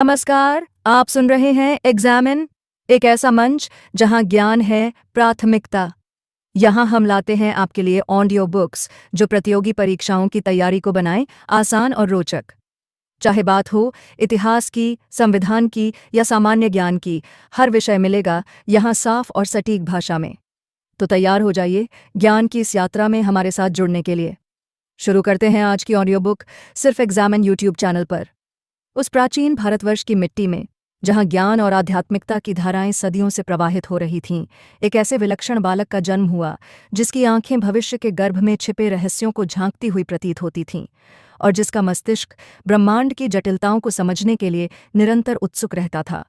नमस्कार, आप सुन रहे हैं एग्जामिन, एक ऐसा मंच जहां ज्ञान है प्राथमिकता। यहां हम लाते हैं आपके लिए ऑडियो बुक्स जो प्रतियोगी परीक्षाओं की तैयारी को बनाएं आसान और रोचक। चाहे बात हो इतिहास की, संविधान की या सामान्य ज्ञान की, हर विषय मिलेगा यहां साफ और सटीक भाषा में। तो तैयार हो जाइए ज्ञान की इस यात्रा में हमारे साथ जुड़ने के लिए। शुरू करते हैं आज की ऑडियो बुक सिर्फ एग्जामिन यूट्यूब चैनल पर। उस प्राचीन भारतवर्ष की मिट्टी में, जहां ज्ञान और आध्यात्मिकता की धाराएं सदियों से प्रवाहित हो रही थीं, एक ऐसे विलक्षण बालक का जन्म हुआ जिसकी आंखें भविष्य के गर्भ में छिपे रहस्यों को झांकती हुई प्रतीत होती थीं और जिसका मस्तिष्क ब्रह्मांड की जटिलताओं को समझने के लिए निरंतर उत्सुक रहता था।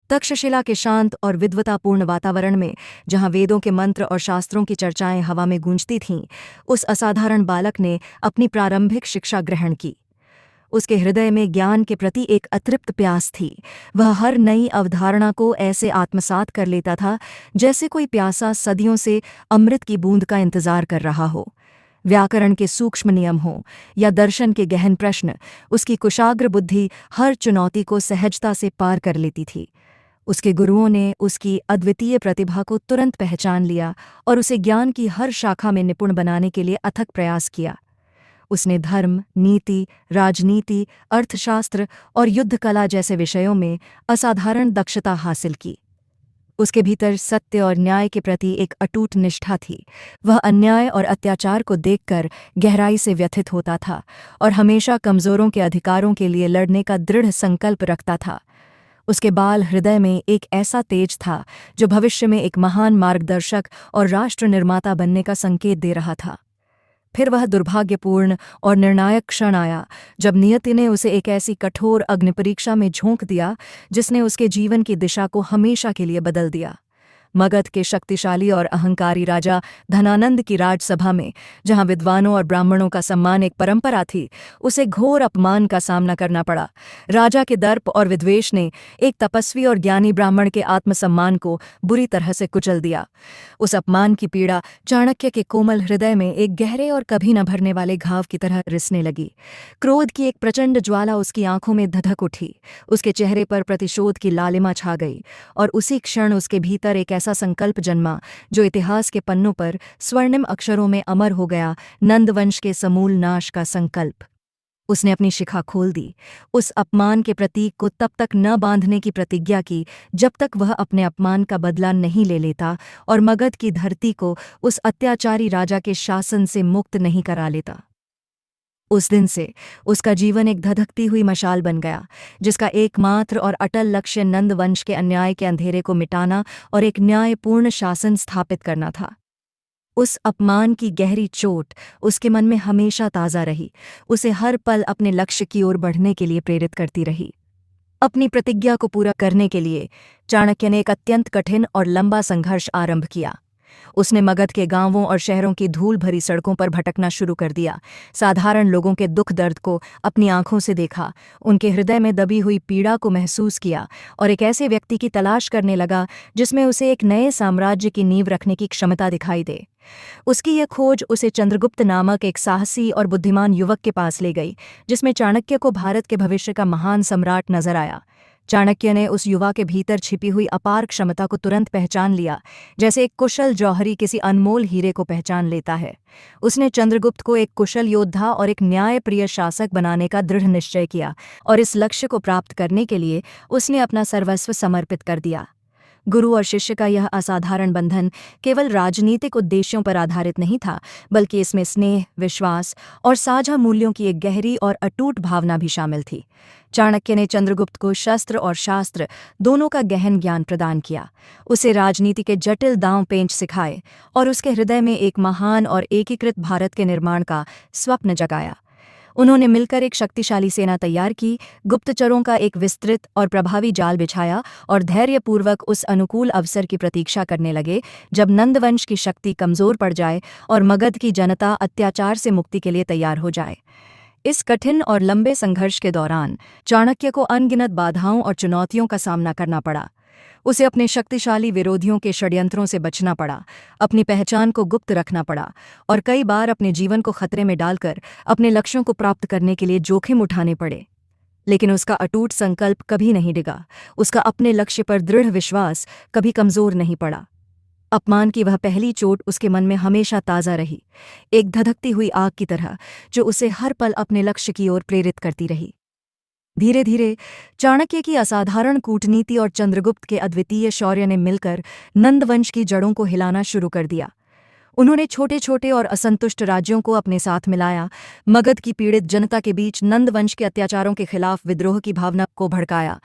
तक्षशिला के शांत और विद्वतापूर्ण वातावरण में, जहां वेदों के मंत्र और शास्त्रों की चर्चाएं हवा में गूंजती थीं, उस असाधारण बालक ने अपनी प्रारंभिक शिक्षा ग्रहण की। उसके हृदय में ज्ञान के प्रति एक अतृप्त प्यास थी। वह हर नई अवधारणा को ऐसे आत्मसात कर लेता था जैसे कोई प्यासा सदियों से अमृत की बूंद का इंतजार कर रहा हो। व्याकरण के सूक्ष्म नियम हों या दर्शन के गहन प्रश्न, उसकी कुशाग्र बुद्धि हर चुनौती को सहजता से पार कर लेती थी। उसके गुरुओं ने उसकी अद्वितीय प्रतिभा को तुरंत पहचान लिया और उसे ज्ञान की हर शाखा में निपुण बनाने के लिए अथक प्रयास किया। उसने धर्म, नीति, राजनीति, अर्थशास्त्र और युद्ध कला जैसे विषयों में असाधारण दक्षता हासिल की। उसके भीतर सत्य और न्याय के प्रति एक अटूट निष्ठा थी। वह अन्याय और अत्याचार को देखकर गहराई से व्यथित होता था और हमेशा कमजोरों के अधिकारों के लिए लड़ने का दृढ़ संकल्प रखता था। उसके बाल हृदय में एक ऐसा तेज था जो भविष्य में एक महान मार्गदर्शक और राष्ट्र निर्माता बनने का संकेत दे रहा था। फिर वह दुर्भाग्यपूर्ण और निर्णायक क्षण आया जब नियति ने उसे एक ऐसी कठोर अग्निपरीक्षा में झोंक दिया जिसने उसके जीवन की दिशा को हमेशा के लिए बदल दिया। मगध के शक्तिशाली और अहंकारी राजा धनानंद की राजसभा में, जहां विद्वानों और ब्राह्मणों का सम्मान एक परंपरा थी, उसे घोर अपमान का सामना करना पड़ा। राजा के दर्प और विद्वेष ने एक तपस्वी और ज्ञानी ब्राह्मण के आत्मसम्मान को बुरी तरह से कुचल दिया। उस अपमान की पीड़ा चाणक्य के कोमल हृदय में एक गहरे और कभी न भरने वाले घाव की तरह रिसने लगी। क्रोध की एक प्रचंड ज्वाला उसकी आंखों में धधक उठी। उसके चेहरे पर प्रतिशोध की लालिमा छा गई और उसी क्षण उसके भीतर एक ऐसा संकल्प जन्मा जो इतिहास के पन्नों पर स्वर्णिम अक्षरों में अमर हो गया, नंदवंश के समूल नाश का संकल्प। उसने अपनी शिखा खोल दी, उस अपमान के प्रतीक को तब तक न बांधने की प्रतिज्ञा की जब तक वह अपने अपमान का बदला नहीं ले लेता और मगध की धरती को उस अत्याचारी राजा के शासन से मुक्त नहीं करा लेता। उस दिन से उसका जीवन एक धधकती हुई मशाल बन गया, जिसका एकमात्र और अटल लक्ष्य नंदवंश के अन्याय के अंधेरे को मिटाना और एक न्यायपूर्ण शासन स्थापित करना था। उस अपमान की गहरी चोट उसके मन में हमेशा ताज़ा रही, उसे हर पल अपने लक्ष्य की ओर बढ़ने के लिए प्रेरित करती रही। अपनी प्रतिज्ञा को पूरा करने के लिए चाणक्य ने एक अत्यंत कठिन और लंबा संघर्ष आरंभ किया। उसने मगध के गांवों और शहरों की धूल भरी सड़कों पर भटकना शुरू कर दिया, साधारण लोगों के दुख दर्द को अपनी आंखों से देखा, उनके हृदय में दबी हुई पीड़ा को महसूस किया और एक ऐसे व्यक्ति की तलाश करने लगा जिसमें उसे एक नए साम्राज्य की नींव रखने की क्षमता दिखाई दे। उसकी यह खोज उसे चंद्रगुप्त नामक एक साहसी और बुद्धिमान युवक के पास ले गई, जिसमें चाणक्य को भारत के भविष्य का महान सम्राट नजर आया। चाणक्य ने उस युवा के भीतर छिपी हुई अपार क्षमता को तुरंत पहचान लिया, जैसे एक कुशल जौहरी किसी अनमोल हीरे को पहचान लेता है। उसने चंद्रगुप्त को एक कुशल योद्धा और एक न्यायप्रिय शासक बनाने का दृढ़ निश्चय किया और इस लक्ष्य को प्राप्त करने के लिए उसने अपना सर्वस्व समर्पित कर दिया। गुरु और शिष्य का यह असाधारण बंधन केवल राजनीतिक उद्देश्यों पर आधारित नहीं था, बल्कि इसमें स्नेह, विश्वास और साझा मूल्यों की एक गहरी और अटूट भावना भी शामिल थी। चाणक्य ने चंद्रगुप्त को शस्त्र और शास्त्र दोनों का गहन ज्ञान प्रदान किया, उसे राजनीति के जटिल दांव पेंच सिखाए और उसके हृदय में एक महान और एकीकृत भारत के निर्माण का स्वप्न जगाया। उन्होंने मिलकर एक शक्तिशाली सेना तैयार की, गुप्तचरों का एक विस्तृत और प्रभावी जाल बिछाया और धैर्यपूर्वक उस अनुकूल अवसर की प्रतीक्षा करने लगे जब नंदवंश की शक्ति कमजोर पड़ जाए और मगध की जनता अत्याचार से मुक्ति के लिए तैयार हो जाए। इस कठिन और लंबे संघर्ष के दौरान चाणक्य को अनगिनत बाधाओं और चुनौतियों का सामना करना पड़ा। उसे अपने शक्तिशाली विरोधियों के षड्यंत्रों से बचना पड़ा, अपनी पहचान को गुप्त रखना पड़ा और कई बार अपने जीवन को खतरे में डालकर अपने लक्ष्यों को प्राप्त करने के लिए जोखिम उठाने पड़े। लेकिन उसका अटूट संकल्प कभी नहीं डिगा। उसका अपने लक्ष्य पर दृढ़ विश्वास कभी कमजोर नहीं पड़ा। अपमान की वह पहली चोट उसके मन में हमेशा ताज़ा रही, एक धधकती हुई आग की तरह जो उसे हर पल अपने लक्ष्य की ओर प्रेरित करती रही। धीरे धीरे चाणक्य की असाधारण कूटनीति और चंद्रगुप्त के अद्वितीय शौर्य ने मिलकर नंदवंश की जड़ों को हिलाना शुरू कर दिया। उन्होंने छोटे छोटे और असंतुष्ट राज्यों को अपने साथ मिलाया, मगध की पीड़ित जनता के बीच नंदवंश के अत्याचारों के खिलाफ विद्रोह की भावना को भड़काया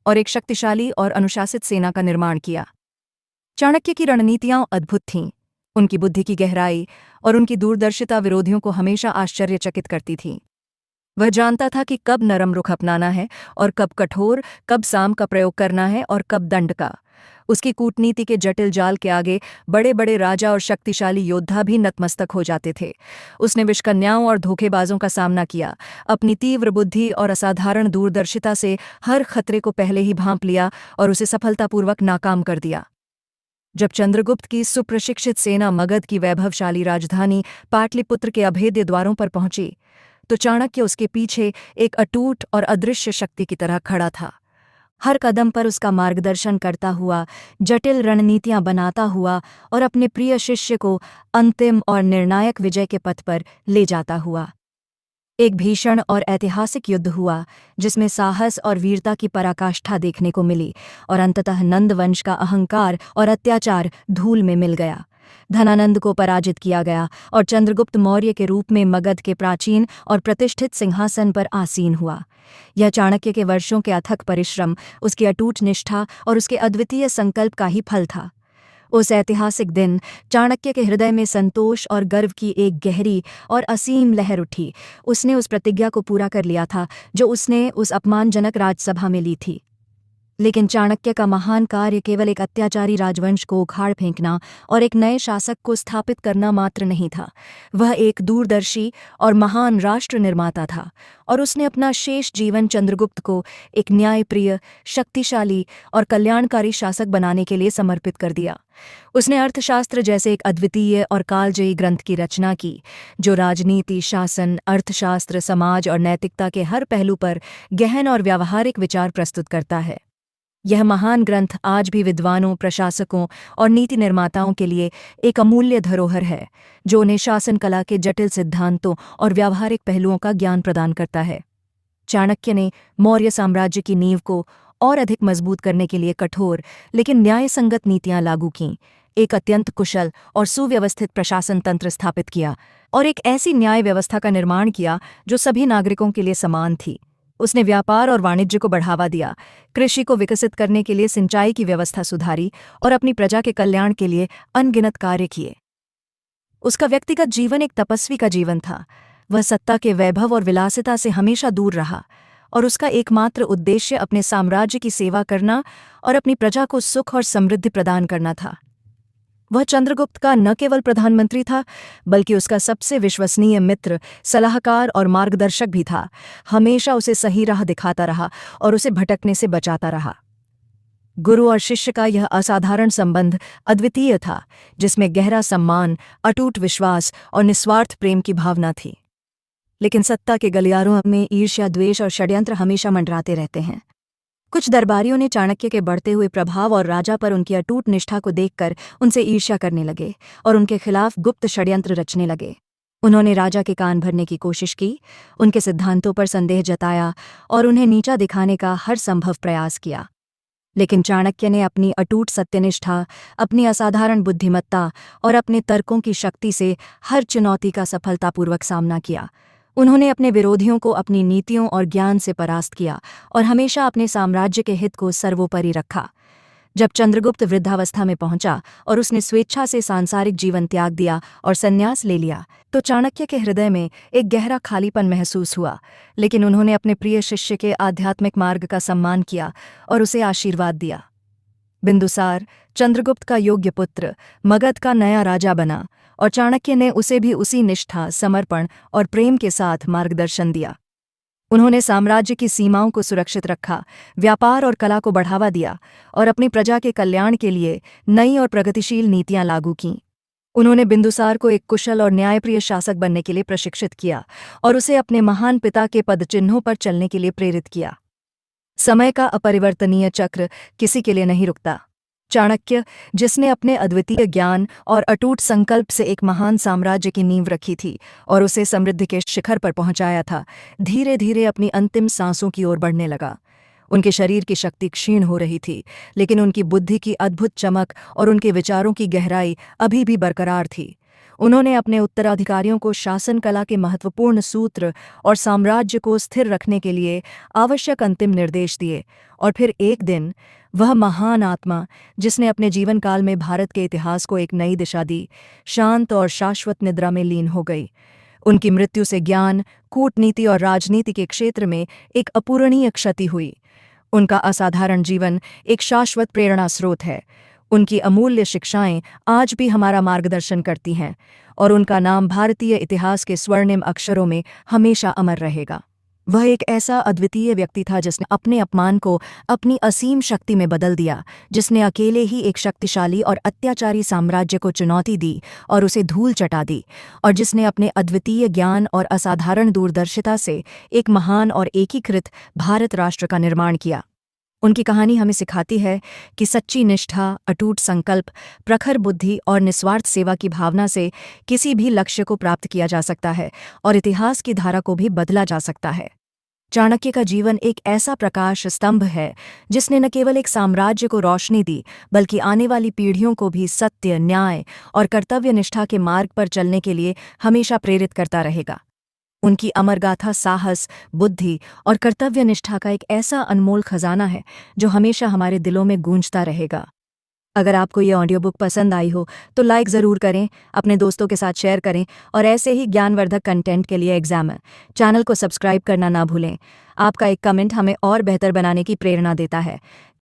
और एक शक्तिशाली और अनुशासित सेना का निर्माण किया। चाणक्य की रणनीतियां अद्भुत थीं। उनकी बुद्धि की गहराई और उनकी दूरदर्शिता विरोधियों को हमेशा आश्चर्यचकित करती थी। वह जानता था कि कब नरम रुख अपनाना है और कब कठोर, कब साम का प्रयोग करना है और कब दंड का। उसकी कूटनीति के जटिल जाल के आगे बड़े बड़े राजा और शक्तिशाली योद्धा भी नतमस्तक हो जाते थे। उसने विषकन्याओं और धोखेबाजों का सामना किया, अपनी तीव्र बुद्धि और असाधारण दूरदर्शिता से हर खतरे को पहले ही भांप लिया और उसे सफलतापूर्वक नाकाम कर दिया। जब चंद्रगुप्त की सुप्रशिक्षित सेना मगध की वैभवशाली राजधानी पाटलिपुत्र के अभेद्य द्वारों पर पहुंची, तो चाणक्य उसके पीछे एक अटूट और अदृश्य शक्ति की तरह खड़ा था, हर कदम पर उसका मार्गदर्शन करता हुआ, जटिल रणनीतियां बनाता हुआ और अपने प्रिय शिष्य को अंतिम और निर्णायक विजय के पथ पर ले जाता हुआ। एक भीषण और ऐतिहासिक युद्ध हुआ जिसमें साहस और वीरता की पराकाष्ठा देखने को मिली और अंततः नंदवंश का अहंकार और अत्याचार धूल में मिल गया। धनानंद को पराजित किया गया और चंद्रगुप्त मौर्य के रूप में मगध के प्राचीन और प्रतिष्ठित सिंहासन पर आसीन हुआ। यह चाणक्य के वर्षों के अथक परिश्रम, उसकी अटूट निष्ठा और उसके अद्वितीय संकल्प का ही फल था। उस ऐतिहासिक दिन चाणक्य के हृदय में संतोष और गर्व की एक गहरी और असीम लहर उठी। उसने उस प्रतिज्ञा को पूरा कर लिया था जो उसने उस अपमानजनक राजसभा में ली थी। लेकिन चाणक्य का महान कार्य केवल एक अत्याचारी राजवंश को उखाड़ फेंकना और एक नए शासक को स्थापित करना मात्र नहीं था। वह एक दूरदर्शी और महान राष्ट्र निर्माता था और उसने अपना शेष जीवन चंद्रगुप्त को एक न्यायप्रिय, शक्तिशाली और कल्याणकारी शासक बनाने के लिए समर्पित कर दिया। उसने अर्थशास्त्र जैसे एक अद्वितीय और कालजयी ग्रंथ की रचना की, जो राजनीति, शासन, अर्थशास्त्र, समाज और नैतिकता के हर पहलू पर गहन और व्यावहारिक विचार प्रस्तुत करता है। यह महान ग्रंथ आज भी विद्वानों, प्रशासकों और नीति निर्माताओं के लिए एक अमूल्य धरोहर है, जो उन्हें शासन कला के जटिल सिद्धांतों और व्यावहारिक पहलुओं का ज्ञान प्रदान करता है। चाणक्य ने मौर्य साम्राज्य की नींव को और अधिक मजबूत करने के लिए कठोर लेकिन न्यायसंगत नीतियां लागू कीं, एक अत्यंत कुशल और सुव्यवस्थित प्रशासन तंत्र स्थापित किया और एक ऐसी न्याय व्यवस्था का निर्माण किया जो सभी नागरिकों के लिए समान थी। उसने व्यापार और वाणिज्य को बढ़ावा दिया, कृषि को विकसित करने के लिए सिंचाई की व्यवस्था सुधारी और अपनी प्रजा के कल्याण के लिए अनगिनत कार्य किए। उसका व्यक्तिगत जीवन एक तपस्वी का जीवन था। वह सत्ता के वैभव और विलासिता से हमेशा दूर रहा और उसका एकमात्र उद्देश्य अपने साम्राज्य की सेवा करना और अपनी प्रजा को सुख और समृद्धि प्रदान करना था। वह चंद्रगुप्त का न केवल प्रधानमंत्री था, बल्कि उसका सबसे विश्वसनीय मित्र, सलाहकार और मार्गदर्शक भी था। हमेशा उसे सही राह दिखाता रहा और उसे भटकने से बचाता रहा। गुरु और शिष्य का यह असाधारण संबंध अद्वितीय था, जिसमें गहरा सम्मान, अटूट विश्वास और निस्वार्थ प्रेम की भावना थी। लेकिन सत्ता के गलियारों में ईर्ष्या, द्वेष और षड्यंत्र हमेशा मंडराते रहते हैं। कुछ दरबारियों ने चाणक्य के बढ़ते हुए प्रभाव और राजा पर उनकी अटूट निष्ठा को देखकर उनसे ईर्ष्या करने लगे और उनके खिलाफ गुप्त षड्यंत्र रचने लगे। उन्होंने राजा के कान भरने की कोशिश की, उनके सिद्धांतों पर संदेह जताया और उन्हें नीचा दिखाने का हर संभव प्रयास किया। लेकिन चाणक्य ने अपनी अटूट सत्यनिष्ठा, अपनी असाधारण बुद्धिमत्ता और अपने तर्कों की शक्ति से हर चुनौती का सफलतापूर्वक सामना किया। उन्होंने अपने विरोधियों को अपनी नीतियों और ज्ञान से परास्त किया और हमेशा अपने साम्राज्य के हित को सर्वोपरि रखा। जब चंद्रगुप्त वृद्धावस्था में पहुंचा और उसने स्वेच्छा से सांसारिक जीवन त्याग दिया और संन्यास ले लिया, तो चाणक्य के हृदय में एक गहरा खालीपन महसूस हुआ। लेकिन उन्होंने अपने प्रिय शिष्य के आध्यात्मिक मार्ग का सम्मान किया और उसे आशीर्वाद दिया। बिंदुसार, चंद्रगुप्त का योग्य पुत्र, मगध का नया राजा बना और चाणक्य ने उसे भी उसी निष्ठा, समर्पण और प्रेम के साथ मार्गदर्शन दिया। उन्होंने साम्राज्य की सीमाओं को सुरक्षित रखा, व्यापार और कला को बढ़ावा दिया और अपनी प्रजा के कल्याण के लिए नई और प्रगतिशील नीतियां लागू कीं। उन्होंने बिंदुसार को एक कुशल और न्यायप्रिय शासक बनने के लिए प्रशिक्षित किया और उसे अपने महान पिता के पदचिह्नों पर चलने के लिए प्रेरित किया। समय का अपरिवर्तनीय चक्र किसी के लिए नहीं रुकता। चाणक्य, जिसने अपने अद्वितीय ज्ञान और अटूट संकल्प से एक महान साम्राज्य की नींव रखी थी और उसे समृद्धि के शिखर पर पहुंचाया था, धीरे धीरे अपनी अंतिम सांसों की ओर बढ़ने लगा। उनके शरीर की शक्ति क्षीण हो रही थी, लेकिन उनकी बुद्धि की अद्भुत चमक और उनके विचारों की गहराई अभी भी बरकरार थी। उन्होंने अपने उत्तराधिकारियों को शासन कला के महत्वपूर्ण सूत्र और साम्राज्य को स्थिर रखने के लिए आवश्यक अंतिम निर्देश दिए, और फिर एक दिन वह महान आत्मा, जिसने अपने जीवन काल में भारत के इतिहास को एक नई दिशा दी, शांत और शाश्वत निद्रा में लीन हो गई। उनकी मृत्यु से ज्ञान, कूटनीति और राजनीति के क्षेत्र में एक अपूरणीय क्षति हुई। उनका असाधारण जीवन एक शाश्वत प्रेरणा स्रोत है। उनकी अमूल्य शिक्षाएं आज भी हमारा मार्गदर्शन करती हैं, और उनका नाम भारतीय इतिहास के स्वर्णिम अक्षरों में हमेशा अमर रहेगा। वह एक ऐसा अद्वितीय व्यक्ति था जिसने अपने अपमान को अपनी असीम शक्ति में बदल दिया, जिसने अकेले ही एक शक्तिशाली और अत्याचारी साम्राज्य को चुनौती दी और उसे धूल चटा दी, और जिसने अपने अद्वितीय ज्ञान और असाधारण दूरदर्शिता से एक महान और एकीकृत भारत राष्ट्र का निर्माण किया। उनकी कहानी हमें सिखाती है कि सच्ची निष्ठा, अटूट संकल्प, प्रखर बुद्धि और निस्वार्थ सेवा की भावना से किसी भी लक्ष्य को प्राप्त किया जा सकता है और इतिहास की धारा को भी बदला जा सकता है। चाणक्य का जीवन एक ऐसा प्रकाश स्तंभ है जिसने न केवल एक साम्राज्य को रोशनी दी, बल्कि आने वाली पीढ़ियों को भी सत्य, न्याय और कर्तव्य निष्ठा के मार्ग पर चलने के लिए हमेशा प्रेरित करता रहेगा। उनकी अमर गाथा साहस, बुद्धि और कर्तव्य निष्ठा का एक ऐसा अनमोल खजाना है जो हमेशा हमारे दिलों में गूंजता रहेगा। अगर आपको ये ऑडियो बुक पसंद आई हो तो लाइक ज़रूर करें, अपने दोस्तों के साथ शेयर करें, और ऐसे ही ज्ञानवर्धक कंटेंट के लिए एग्जाम चैनल को सब्सक्राइब करना ना भूलें। आपका एक कमेंट हमें और बेहतर बनाने की प्रेरणा देता है।